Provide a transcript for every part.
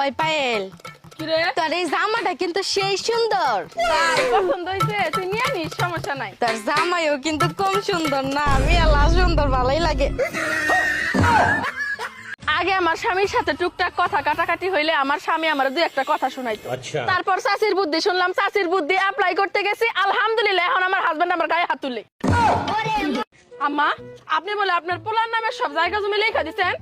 ওই পায়েল, কিরে তোর এই জামাটা কিন্তু সেই সুন্দর। তার পছন্দ হইছে, তুই নিয়ে নিস, সমস্যা নাই। তোর জামাইও কিন্তু কম সুন্দর না, মেলা সুন্দর, ভালোই লাগে। আগে আমার স্বামীর সাথে টুকটাক কথা কাটাকাটি হইলে আমার স্বামী আমার দুই একটা কথা শোনাইতো। আচ্ছা। তারপর চাচির বুদ্ধি শুনলাম, চাচির বুদ্ধি অ্যাপ্লাই করতে গেছি, আলহামদুলিল্লাহ এখন আমার হাজবেন্ড আমার গায়ে হাত তুলে। আম্মা, আপনি বলে আপনার পোলার নামে সব জায়গা জমি লেখা দিচ্ছেন?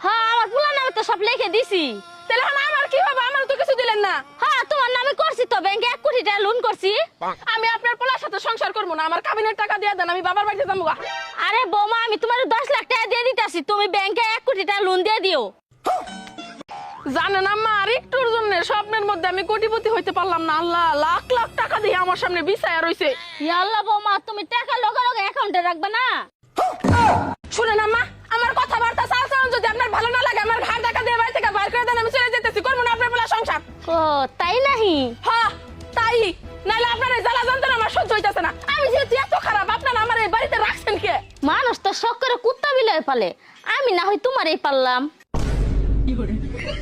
হ্যাঁ, আমার পোলার নামে তো সব লিখে দিছি। তাহলে আমার কি হবে? আমার তো কিছু দিলেন না। হ্যাঁ, তোমার নামে করছি তো, ব্যাংকে 1 কোটি টাকা লোন করছি। আমি আপনার পোলার সাথে সংসার করবো না, আমার কাবিনের টাকা দিয়ে দেন, আমি বাবার বাড়িতে যাবো। আরে বৌমা, আমি তোমার 10 লাখ টাকা দিয়ে দিতেছি, তুমি ব্যাংকে 1 কোটি টাকা লোন দিয়ে দিও। জানেন আম্মা, আর একটুর জন্য স্বপ্নের মধ্যে আমি কোটিপতি হইতে পারলাম না। আল্লাহ লাখ লাখ টাকা দিয়ে আমার সামনে বিছায়া রইছে। ইয়া আল্লাহ বৌমা, তুমি টাকা লগে লগে অ্যাকাউন্টে রাখবে না? শুনেন আম্মা, আমার কথাবার্তা চালচলন যদি আপনার ভালো না লাগে, আমার ঘাড় ধাক্কা দিয়ে বাড়ি থেকে বাইর করে দেন, আমি চলে যেতেছি, করবো না আপনার পোলার সংসার। ও তাই নাহি? হ্যাঁ তাই, নাইলে আপনার এই জ্বালা যন্ত্রণা আমার সহ্য হইতেছে না। আমি যেহেতু এত খারাপ, আপনারা আমার এই বাড়িতে রাখছেন কে? মানুষ তো শখ করে কুত্তা বিলাই পালে, আমি না হয় তোমারই পারলাম।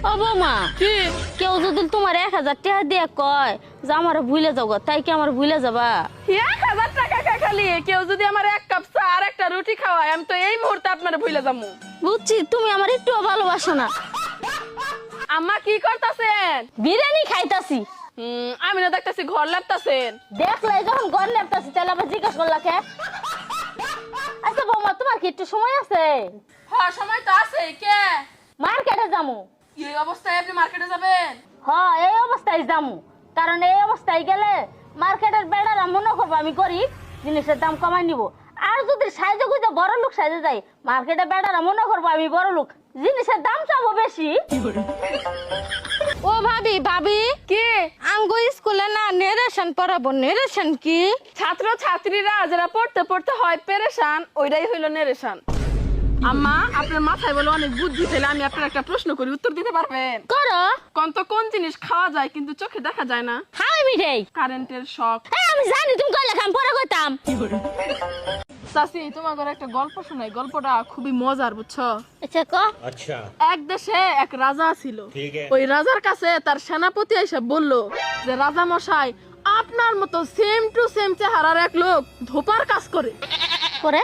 ও বৌমা, কি কেউ যদি তোমার 1000 টাকা দিয়ে কয় যে আমার ভুলে যাবো, তাই কি আমার ভুলে যাবা? 1000 টাকা খালি কেউ যদি আমার 1 কাপ চা আর একটা রুটি খাওয়ায়, আমি তো এই মুহূর্তে আপনার ভুলে যাবো। বুঝছি, তুমি আমার একটু ভালোবাসো না। আম্মা কি করতেছেন? বিরিয়ানি খাইতাছি। আমি না দেখতেছি ঘর লেপতাছেন। দেখলে যখন ঘর লেপতাছি, তাহলে আবার জিজ্ঞেস করলা কে? আচ্ছা বৌমা, তোমার কি একটু সময় আছে? হ্যাঁ সময় তো আছে। কে? মার্কেটে যামু। এই অবস্থায় আপনি মার্কেটে যাবেন? হ্যাঁ, এই অবস্থায় যামু, কারণ এই অবস্থায় গেলে মার্কেটের বেড়ারা মনে করবো আমি গরিব, জিনিসের দাম কমাই নিব। আর যদি সাইজে গুজে বড় লোক সাইজে যাই, মার্কেটে বেড়ারা মনে করবো আমি বড় লোক, জিনিসের দাম চাবো বেশি। ও ভাবি, ভাবি কি? আঙ্গো স্কুলে না নেরেশন পড়াবো। নেরেশন কি? ছাত্র ছাত্রীরা যারা পড়তে পড়তে হয় পেরেশান, ওইটাই হইল নেরেশান। আম্মা, আপনার মাথায় বলে অনেক বুদ্ধি, তাহলে আমি আপনার একটা প্রশ্ন করি, উত্তর দিতে পারবেন? করো। কোন জিনিস খাওয়া যায় কিন্তু চোখে দেখা যায় না? হাই মিঠাই। কারেন্টের শক। হ্যাঁ, আমি জানি তুমি কইলে খাম, পরে কইতাম। চাচি, তোমার ঘরে একটা গল্প শোনাই, গল্পটা খুবই মজার, বুঝছো? আচ্ছা ক। अच्छा এক দেশে এক রাজা ছিল। ঠিক আছে। ওই রাজার কাছে তার সেনাপতি এসে বলল যে, রাজা মশাই, আপনার মতো সেম টু সেম চেহারার এক লোক ধোপার কাজ করে। পরে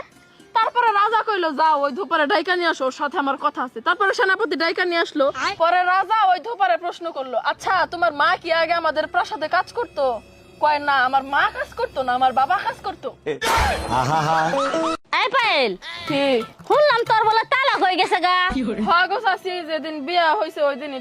তারপরে রাজা কইলো, যাও ওই ধোপারে ডাইকা নিয়ে আসো, ওর সাথে আমার কথা আছে। তারপরে সেনাপতি ডাইকা নিয়ে আসলো। পরে রাজা ওই ধোপারে প্রশ্ন করলো, আচ্ছা তোমার মা কি আগে আমাদের প্রাসাদে কাজ করতো? কয় না, আমার মা কাজ করতো না, আমার বাবা কাজ করতো। এই পায়েল, কি? শুনলাম তোর বলে তালাক হয়ে গেছে গা। হ্যাঁ গো চাচি, যেদিন বিয়া হয়েছে ওই দিন